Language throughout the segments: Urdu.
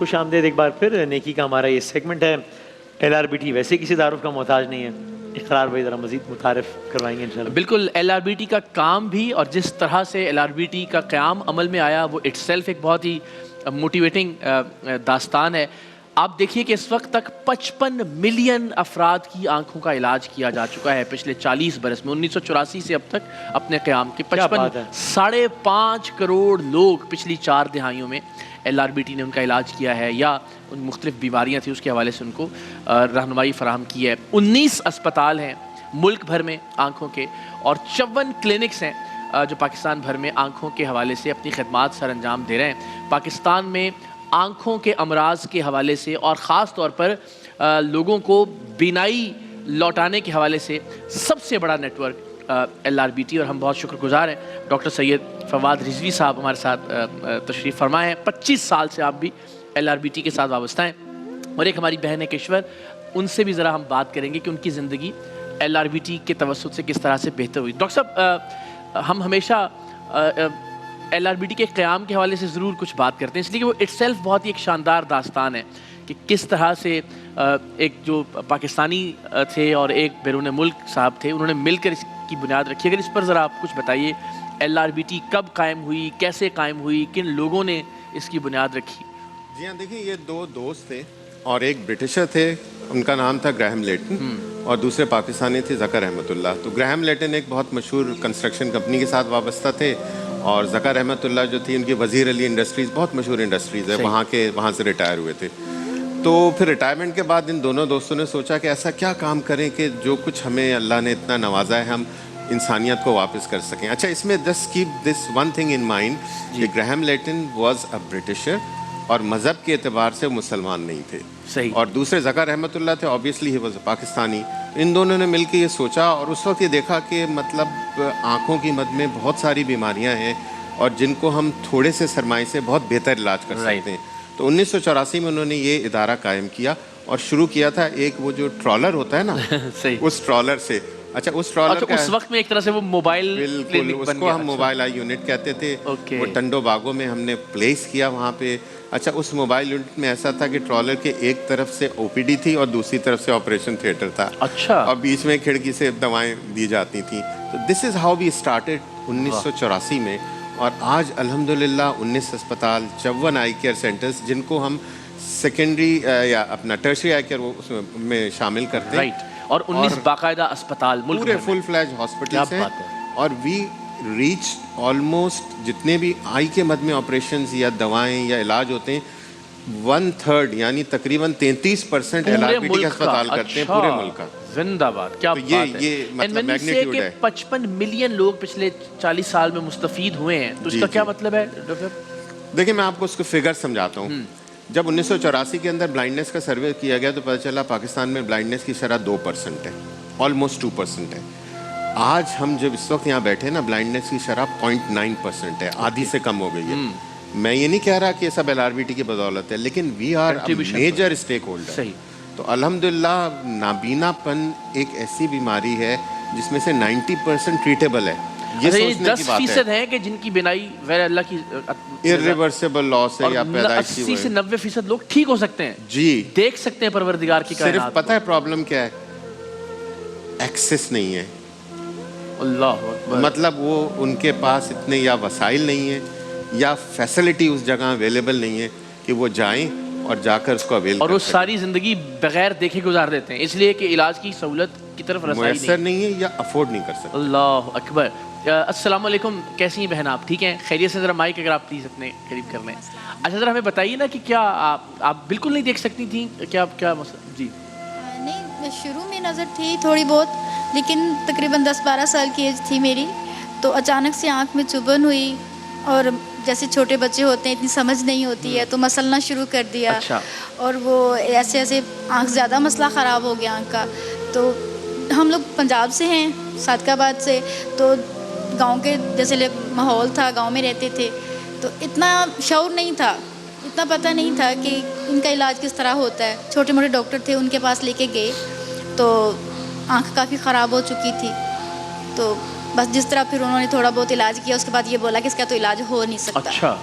خوش آمدید ایک بار پھر. نیکی کا ہمارا یہ سیگمنٹ ہے. LRBT ویسے کسی تعارف کا محتاج نہیں ہے. اقرار بھائی ذرا مزید متعارف کروائیں گے انشاءاللہ. بالکل. LRBT کا کام بھی اور جس طرح سے LRBT کا قیام عمل میں آیا وہ اٹ سیلف ایک بہت ہی موٹیویٹنگ داستان ہے. آپ دیکھیے کہ اس وقت تک 55 ملین افراد کی آنکھوں کا علاج کیا جا چکا ہے پچھلے 40 برس میں. 1984 سے اب تک اپنے قیام کے 5.5 کروڑ لوگ پچھلی 4 دہائیوں میں LRBT نے ان کا علاج کیا ہے یا ان مختلف بیماریاں تھیں اس کے حوالے سے ان کو رہنمائی فراہم کی ہے. 19 اسپتال ہیں ملک بھر میں آنکھوں کے اور 54 کلینکس ہیں جو پاکستان بھر میں آنکھوں کے حوالے سے اپنی خدمات سر انجام دے رہے ہیں. پاکستان میں آنکھوں کے امراض کے حوالے سے اور خاص طور پر لوگوں کو بینائی لوٹانے کے حوالے سے سب سے بڑا نیٹ ورک LRBT اور ہم بہت شکر گزار ہیں. ڈاکٹر سید فواد رضوی صاحب ہمارے ساتھ تشریف فرمائے ہیں. 25 سال سے آپ بھی LRBT کے ساتھ وابستہ ہیں اور ایک ہماری بہن ہے کشور, ان سے بھی ذرا ہم بات کریں گے کہ ان کی زندگی LRBT کے توسط سے کس طرح سے بہتر ہوئی. ڈاکٹر صاحب ہم ہمیشہ LRBT کے قیام کے حوالے سے ضرور کچھ بات کرتے ہیں اس لیے کہ وہ اٹ سیلف بہت ہی ایک شاندار داستان ہے کہ کس طرح سے ایک جو پاکستانی تھے اور ایک بیرون ملک صاحب تھے انہوں نے مل کر اس کی بنیاد رکھی. اگر اس پر ذرا آپ کچھ بتائیے, LRBT کب قائم ہوئی, کیسے قائم ہوئی, کن لوگوں نے اس کی بنیاد رکھی؟ جی ہاں, دیکھیں یہ 2 دوست تھے اور ایک برٹشر تھے, ان کا نام تھا گراہم لیٹن اور دوسرے پاکستانی تھے ذکر احمد اللہ. تو گراہم لیٹن ایک بہت مشہور کنسٹرکشن کمپنی کے ساتھ وابستہ تھے اور ذکر احمد اللہ جو تھی ان کی وزیر علی انڈسٹریز بہت مشہور انڈسٹریز ہے وہاں سے ریٹائر ہوئے تھے. تو پھر ریٹائرمنٹ کے بعد ان دونوں دوستوں نے سوچا کہ ایسا کیا کام کریں کہ جو کچھ ہمیں اللہ نے اتنا نوازا ہے ہم انسانیت کو واپس کر سکیں. اچھا, اس میں just keep this one thing in mind کہ گراہم لیٹن واز اے برٹشر اور مذہب کے اعتبار سے مسلمان نہیں تھے. صحیح. اور دوسرے ذکر احمد اللہ تھے, obviously he was a Pakistani. ان دونوں نے مل کے یہ سوچا اور اس وقت یہ دیکھا کہ مطلب آنکھوں کی مد میں بہت ساری بیماریاں ہیں اور جن کو ہم تھوڑے سے سرمائے سے بہت بہتر علاج کر سکتے ہیں. تو 1984 میں انہوں نے یہ ادارہ قائم کیا اور شروع کیا تھا ایک وہ جو ٹرالر ہوتا ہے نا اس ٹرالر سے. اچھا, اس ٹرالر کا اس وقت میں ایک طرح سے وہ موبائل بالکل اس کو ہم موبائل آئی یونٹ کہتے تھے. وہ ٹنڈو باغوں میں ہم نے پلیس کیا وہاں پہ. اچھا, اس موبائل یونٹ میں ایسا تھا کہ ٹرالر کے ایک طرف سے OPD تھی اور دوسری طرف سے آپریشن تھیٹر تھا. اچھا. اور بیچ میں کھڑکی سے دوائیں دی جاتی تھیں. تو دس از ہاؤ وی اسٹارٹیڈ 1984 میں. اور آج الحمدللہ 19 اسپتال, 54 آئی کیئر سینٹرز جن کو ہم سیکنڈری یا اپنا ٹرشری آئی کیئر اس میں شامل کرتے ہیں. اور 19 باقاعدہ اسپتال ملک پورے فل فلیج ہاسپٹلس ہیں. اور وی ریچ آلموسٹ جتنے بھی آئی کے مد میں آپریشنز یا دوائیں یا علاج ہوتے ہیں 1/3 یعنی تقریباً 33% LRBT کا اسپتال کرتے ہیں پورے ملک کا. زندہ باد. کیا بات ہے. یہ مطلب میگنیٹیوڈ ہے. 55 ملین لوگ پچھلے 40 سال میں مستفید ہوئے ہیں تو اس کا کیا مطلب ہے ڈاکٹر؟ دیکھیں میں آپ کو اس کو فگر سمجھاتا ہوں. جب 1984 کے اندر بلائنڈنیس کا سروے کیا گیا تو پتہ چلا پاکستان میں بلائنڈنیس کی شرح 2% ہے, آلموسٹ 2% ہے. آج ہم جب اس وقت یہاں بیٹھے نا بلائنڈنیس کی شرح 0.9% ہے, آدھی سے کم ہو گئی ہے. میں یہ نہیں کہہ رہا کہ یہ سب LRBT کی بدولت ہے لیکن we are major stakeholder. صحیح. تو الحمدللہ نابینا پن ایک ایسی بیماری ہے جس میں سے 90% ٹریٹیبل ہے. یہ سوچنے کی بات ہے 10% ہیں کہ جن کی بینائی غیر اللہ کی irreversible loss ہے یا پیدائشی 80 سے 90% لوگ ٹھیک ہو سکتے ہیں. جی دیکھ سکتے ہیں پروردگار کی کائنات. صرف پتہ ہے پرابلم کیا ہے, ایکسس نہیں ہے. اللہ اکبر. مطلب وہ ان کے پاس اتنے یا وسائل نہیں ہیں یا فیسلٹی اس جگہ اویلیبل نہیں ہے کہ وہ جائیں اور جا کر اس کو اویل اور وہ ساری زندگی بغیر دیکھے گزار دیتے ہیں اس لیے کہ علاج کی سہولت کی طرف رسائی میسر نہیں ہے یا افورڈ نہیں کر سکتے. اللہ اکبر. السلام علیکم, کیسی ہیں بہن آپ؟ ٹھیک ہیں, خیریت سے؟ ذرا مائک اگر آپ پلیز اپنے قریب کر لیں. اچھا ذرا ہمیں بتائیے نا کہ کیا آپ بالکل نہیں دیکھ سکتی تھیں کیا مسئلہ؟ جی نہیں, شروع میں نظر تھی تھوڑی بہت لیکن تقریباً 10-12 سال کی ایج تھی میری تو اچانک سے آنکھ میں چبھن ہوئی اور جیسے چھوٹے بچے ہوتے ہیں اتنی سمجھ نہیں ہوتی ہے تو مسلنا شروع کر دیا. اچھا. اور وہ ایسے آنکھ زیادہ مسئلہ خراب ہو گیا آنکھ کا. تو ہم لوگ پنجاب سے ہیں, صادق آباد سے, تو گاؤں کے جیسے ماحول تھا, گاؤں میں رہتے تھے تو اتنا شعور نہیں تھا, اتنا پتہ نہیں تھا کہ ان کا علاج کس طرح ہوتا ہے. چھوٹے موٹے ڈاکٹر تھے, ان کے پاس لے کے گئے تو آنکھ کافی خراب ہو چکی تھی. تو بس جس طرح پھر انہوں نے تھوڑا بہت علاج کیا, اس کے بعد یہ بولا کہ اس کا تو علاج ہو نہیں سکتا. اچھا.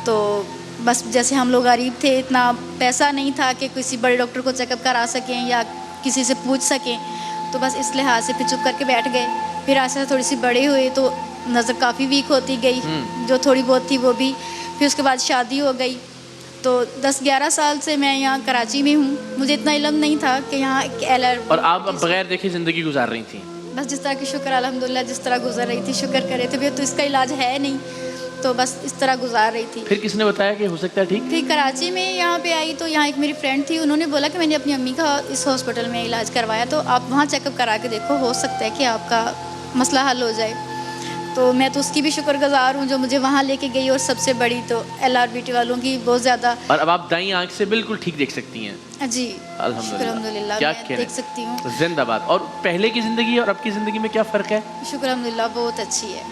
تو بس جیسے ہم لوگ غریب تھے, اتنا پیسہ نہیں تھا کہ کسی بڑے ڈاکٹر کو چیک اپ کرا سکیں یا کسی سے پوچھ سکیں, تو بس اس لحاظ سے پھر چپ کر کے بیٹھ گئے. پھر ایسا تھوڑی سی بڑے ہوئے تو نظر کافی ویک ہوتی گئی, جو تھوڑی بہت تھی وہ بھی. پھر اس کے بعد شادی ہو گئی. تو 10-11 سال سے میں یہاں کراچی میں ہوں. مجھے اتنا علم نہیں تھا کہ یہاں اور آپ اب بغیر دیکھے زندگی گزار رہی تھیں؟ بس جس طرح کی شکر الحمدللہ جس طرح گزر رہی تھی, شکر کرے تھے. تو اس کا علاج ہے نہیں, تو بس اس طرح گزار رہی تھی. پھر کس نے بتایا کہ ہو سکتا ہے ٹھیک؟ پھر کراچی میں یہاں پہ آئی تو یہاں ایک میری فرینڈ تھی, انہوں نے بولا کہ میں نے اپنی امی کا اس ہاسپٹل میں علاج کروایا, تو آپ وہاں چیک اپ کرا کے دیکھو, ہو سکتا ہے کہ آپ کا مسئلہ حل ہو جائے. تو میں تو اس کی بھی شکر گزار ہوں جو مجھے وہاں لے کے گئی. اور سب سے بڑی تو LRBT والوں کی بہت زیادہ. اور اب آپ دائیں آنکھ سے بالکل ٹھیک دیکھ سکتی ہیں؟ جی الحمدللہ کیا میں دیکھ سکتی ہوں. زندہ باد. اور پہلے کی زندگی اور اب کی زندگی میں کیا فرق ہے؟ شکر الحمدللہ بہت اچھی ہے.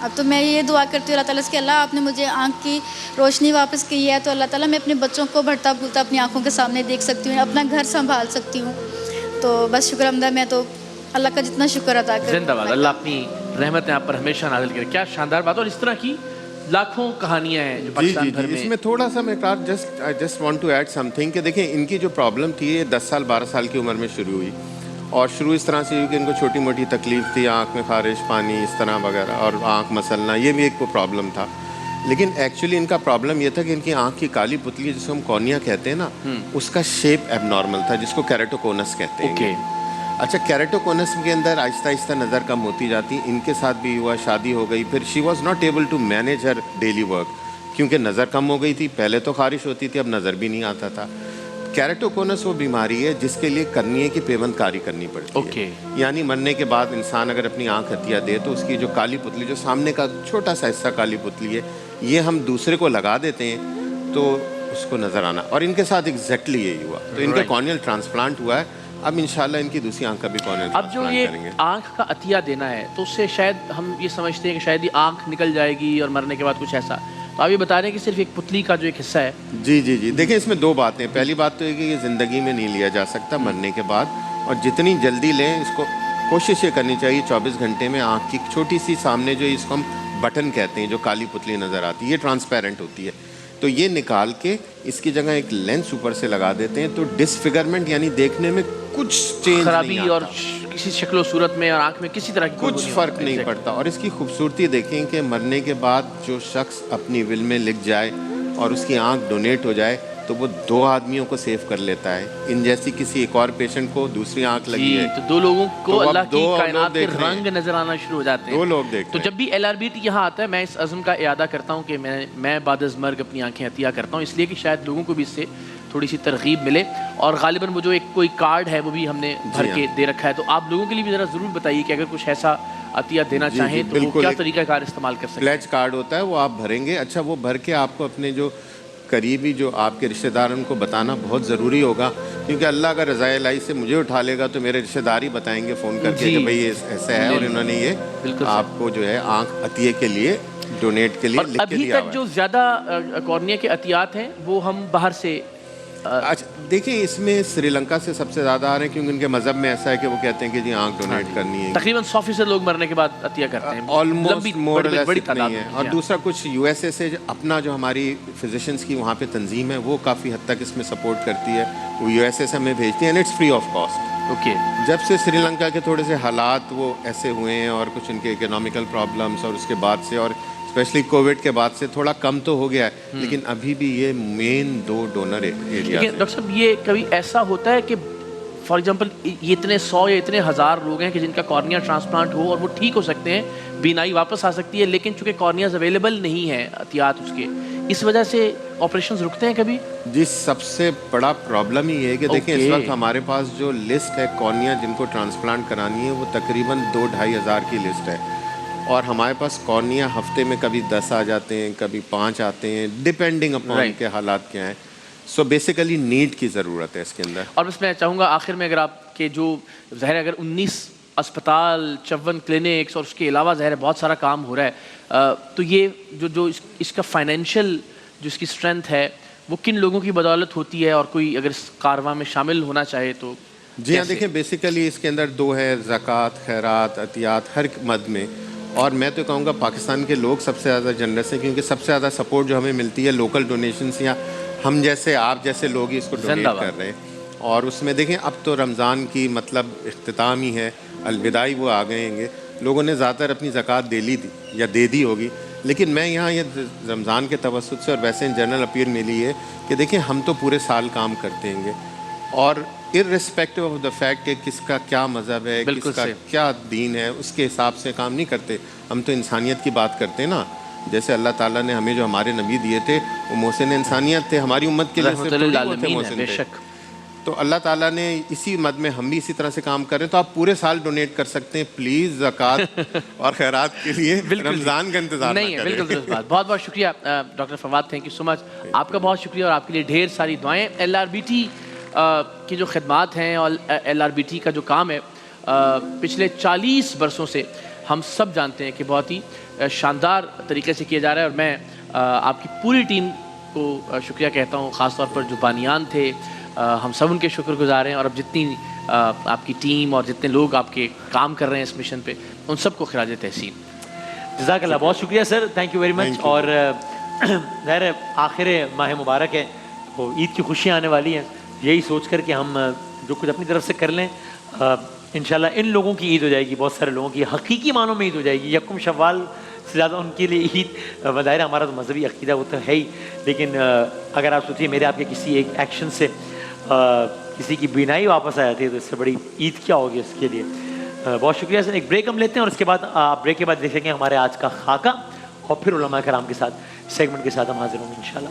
اب تو میں یہ دعا کرتی ہوں اللہ تعالیٰ سے کہ اللہ آپ نے مجھے آنکھ کی روشنی واپس کی ہے, تو اللہ تعالیٰ میں اپنے بچوں کو بڑھتا پھولتا اپنی آنکھوں کے سامنے دیکھ سکتی ہوں, اپنا گھر سنبھال سکتی ہوں. تو بس شکر الحمدللہ, میں تو اللہ کا جتنا شکر ادا کروں. زندہ باد. اللہ اپنی رحمتیں آپ پر ہمیشہ نازل کرے. کیا شاندار بات. اور اس طرح کی لاکھوں کہانیاں ہیں جو پاکستان بھر میں. اس میں تھوڑا سا میں just want to add something کہ دیکھیں ان کی جو پرابلم تھی یہ 10 سال 12 سال کی عمر میں شروع ہوئی, اور شروع اس طرح سے ہوئی کہ ان کو چھوٹی موٹی تکلیف تھی, آنکھ میں خارش, پانی اس طرح وغیرہ, اور آنکھ مسلنا, یہ بھی ایک پرابلم تھا. لیکن ایکچولی ان کا پرابلم یہ تھا کہ ان کی آنکھ کی کالی پتلی جس کو ہم کورنیا کہتے ہیں نا, اس کا شیپ ایب نارمل تھا, جس کو کیراٹوکونس کہتے ہیں. اچھا, کیراٹوکونس کے اندر آہستہ آہستہ نظر کم ہوتی جاتی. ان کے ساتھ بھی ہوا, شادی ہو گئی, پھر she was not able to manage her daily work, کیونکہ نظر کم ہو گئی تھی. پہلے تو خارش ہوتی تھی, اب نظر بھی نہیں آتا تھا. کیراٹوکونس وہ بیماری ہے جس کے لیے کرنیے کی پیوند کاری کرنی پڑتی ہے. یعنی مرنے کے بعد انسان اگر اپنی آنکھ عطیہ دے تو اس کی جو کالی پتلی, جو سامنے کا چھوٹا سا حصہ کالی پتلی ہے, یہ ہم دوسرے کو لگا دیتے ہیں تو اس کو نظر آنا. اور ان کے ساتھ ایگزیکٹلی یہی ہوا. تو ان کا کارنیل ٹرانسپلانٹ ہوا ہے. اب انشاءاللہ ان کی دوسری آنکھ کا بھی کارنیل اب جو ٹرانسپلانٹ کریں گے. یہ آنکھ کا عطیہ دینا ہے تو اس سے شاید ہم یہ سمجھتے ہیں کہ شاید یہ آنکھ نکل جائے گی اور مرنے کے بعد کچھ ایسا, تو آپ یہ بتا رہے ہیں کہ صرف ایک پتلی کا جو ایک حصہ ہے. جی دیکھیں اس میں 2 باتیں. پہلی بات تو یہ کہ یہ زندگی میں نہیں لیا جا سکتا, مرنے کے بعد, اور جتنی جلدی لیں اس کو کوشش یہ کرنی چاہیے 24 گھنٹے میں آنکھ کی چھوٹی سی سامنے جو اس کو ہم بٹن کہتے ہیں, جو کالی پتلی نظر آتی ہے, یہ ٹرانسپیرنٹ ہوتی ہے, تو یہ نکال کے اس کی جگہ ایک لینس اوپر سے لگا دیتے ہیں, تو ڈسفگرمنٹ یعنی دیکھنے میں کچھ چینج خرابی نہیں آتا, اور کسی شکل و صورت میں اور آنکھ میں کسی طرح کی کچھ فرق نہیں پڑتا. اور اس کی خوبصورتی دیکھیں کہ مرنے کے بعد جو شخص اپنی ول میں لکھ جائے اور اس کی آنکھ ڈونیٹ ہو جائے تو وہ 2 آدمیوں کو سیو کر لیتا ہے. ان جیسی کسی ایک اور پیشنٹ کو دوسری آنکھ لگی ہے تو 2 لوگوں کو اللہ کی دو کائنات کے لوگ دیکھ رہے رنگ نظر آنا شروع ہو جاتے ہیں. 2 لوگ دیکھتے تو جب بھی LRBT یہاں آتا ہے, میں اس عزم کا اعادہ کرتا ہوں کہ میں بعد از مرگ اپنی آنکھیں عطیہ کرتا ہوں, اس لیے کہ شاید لوگوں کو بھی اس سے تھوڑی سی ترغیب ملے. اور غالباً وہ جو ایک کوئی کارڈ ہے وہ بھی ہم نے بھر کے دے رکھا ہے, تو آپ لوگوں کے لیے بھی ذرا ضرور بتائیے کہ اگر کچھ ایسا عطیہ دینا چاہیں تو وہ کیا طریقہ کار استعمال کر سکتے ہیں. پلیج کارڈ ہوتا ہے, وہ آپ بھریں گے. اچھا, وہ بھر کے آپ کو اپنے جو قریبی جو آپ کے رشتہ دار ان کو بتانا بہت ضروری ہوگا, کیونکہ اللہ اگر رضائے الہی سے مجھے اٹھا لے گا تو میرے رشتہ دار ہی بتائیں گے فون کر کے کہ بھائی ایسا ہے اور انہوں نے یہ آپ کو جو ہے آنکھ عطیے کے لیے ڈونیٹ کے لیے لکھ کے دیا. ابھی تک جو زیادہ کورنیا کے عطیات ہیں وہ ہم باہر سے. اچھا دیکھیں, اس میں سری لنکا سے سب سے زیادہ آ رہے ہیں, کیونکہ ان کے مذہب میں ایسا ہے کہ وہ کہتے ہیں کہ جی آنکھ ڈونیٹ کرنی ہے. تقریباً 100% لوگ مرنے کے بعد عطیہ کرتے ہیں, آلموسٹ مور اور لیس نہیں ہے. اور ہاں. دوسرا کچھ USA سے اپنا جو ہماری فزیشنز کی وہاں پہ تنظیم ہے وہ کافی حد تک اس میں سپورٹ کرتی ہے, وہ USA سے ہمیں بھیجتی ہیں, and it's free of cost. Okay. جب سے سری لنکا کے تھوڑے سے حالات وہ ایسے ہوئے ہیں اور کچھ ان کے اکنامیکل پرابلمس, اور اس کے بعد سے اور اسپیشلی کووڈ کے بعد سے تھوڑا کم تو ہو گیا ہے, لیکن ابھی بھی یہ مین 2 ڈونر ایریا. ڈاکٹر صاحب, یہ کبھی ایسا ہوتا ہے کہ فار ایگزامپل یہ اتنے 100 یا اتنے 1000 لوگ ہیں کہ جن کا کارنیا ٹرانسپلانٹ ہو اور وہ ٹھیک ہو سکتے ہیں, بینائی واپس آ سکتی ہے, لیکن چونکہ کارنیاز اویلیبل نہیں ہیں عطیات اس کے, اس وجہ سے آپریشنز رکتے ہیں کبھی؟ جی, سب سے بڑا پرابلم ہی ہے کہ دیکھیں اس وقت ہمارے پاس جو لسٹ ہے کارنیا جن کو ٹرانسپلانٹ کرانی ہے وہ تقریباً 2-2.5 ہزار کی لسٹ ہے, اور ہمارے پاس کارنیا ہفتے میں کبھی 10 آ جاتے ہیں, کبھی 5 آتے ہیں, ڈپینڈنگ اپون کے حالات کیا ہیں. سو بیسیکلی نیڈ کی ضرورت ہے اس کے اندر. اور بس میں چاہوں گا آخر میں, اگر آپ کے جو ظاہر اگر 19 اسپتال, 54 کلینکس اور اس کے علاوہ ظاہر بہت سارا کام ہو رہا ہے, تو یہ جو اس کا فائنینشیل جو اس کی اسٹرینتھ ہے وہ کن لوگوں کی بدولت ہوتی ہے, اور کوئی اگر اس کارواں میں شامل ہونا چاہے تو جی ہاں, دیکھیں بیسیکلی اس کے اندر 2 ہے, زکوٰۃ, خیرات, عطیات, ہر مد میں. اور میں تو کہوں گا پاکستان کے لوگ سب سے زیادہ جنرس ہیں, کیونکہ سب سے زیادہ سپورٹ جو ہمیں ملتی ہے لوکل ڈونیشنس, یا ہم جیسے آپ جیسے لوگ ہی اس کو ڈونیٹ کر رہے ہیں. اور اس میں دیکھیں اب تو رمضان کی مطلب اختتام ہی ہے, الوداعی وہ آ گئے ہیں, لوگوں نے زیادہ تر اپنی زکوٰۃ دے لی تھی یا دے دی ہوگی. لیکن میں یہاں یہ رمضان کے توسط سے اور ویسے ان جنرل اپیل ملی ہے کہ دیکھیں ہم تو پورے سال کام کرتے ہیں, اور ارسپیکٹو آف دا فیکٹ کہ کس کا کیا مذہب ہے, کس کا کیا دین ہے, اس کے حساب سے کام نہیں کرتے. ہم تو انسانیت کی بات کرتے ہیں نا, جیسے اللہ تعالیٰ نے ہمیں جو ہمارے نبی دیے تھے وہ محسن انسانیت تھے, ہماری امت کے لیے محسن تھے. تو اللہ تعالیٰ نے اسی مد میں ہم بھی اسی طرح سے کام کر رہے ہیں. تو آپ پورے سال ڈونیٹ کر سکتے ہیں پلیز, زکوٰۃ اور خیرات کے لیے رمضان کا انتظار نہیں ہے. بالکل درست بات. بہت بہت شکریہ doctor Fawad, thank you so much. آپ کا بہت شکریہ, اور آپ کے لیے ڈھیر ساری دعائیں. LRBT کی جو خدمات ہیں اور LRBT کا جو کام ہے پچھلے 40 برسوں سے ہم سب جانتے ہیں کہ بہت ہی شاندار طریقے سے کیا جا رہا ہے. اور میں آپ کی پوری ٹیم کو شکریہ کہتا ہوں, خاص طور پر جو بانیان تھے, ہم سب ان کے شکر گزار ہیں. اور اب جتنی آپ کی ٹیم اور جتنے لوگ آپ کے کام کر رہے ہیں اس مشن پہ, ان سب کو خراج تحسین. جزاک اللہ, بہت شکریہ سر, تھینک یو ویری مچ. اور ظاہر آخر ماہ مبارک ہے, وہ عید کی خوشیاں آنے والی ہیں, یہی سوچ کر کہ ہم جو کچھ اپنی طرف سے کر لیں, انشاءاللہ ان لوگوں کی عید ہو جائے گی, بہت سارے لوگوں کی حقیقی معنوں میں عید ہو جائے گی. یکم شوال سے زیادہ ان کے لیے عید, ظاہر ہمارا تو مذہبی عقیدہ وہ تو ہے ہی, لیکن اگر آپ سوچیے میرے آپ کے کسی ایک ایکشن سے کسی کی بینائی واپس آ جاتی ہے تو اس سے بڑی عید کیا ہوگی اس کے لیے. بہت شکریہ سر. ایک بریک ہم لیتے ہیں, اور اس کے بعد بریک کے بعد دیکھیں گے ہمارے آج کا خاکہ, اور پھر علماء کرام کے ساتھ سیگمنٹ کے ساتھ ہم حاضر ہوں گے انشاءاللہ.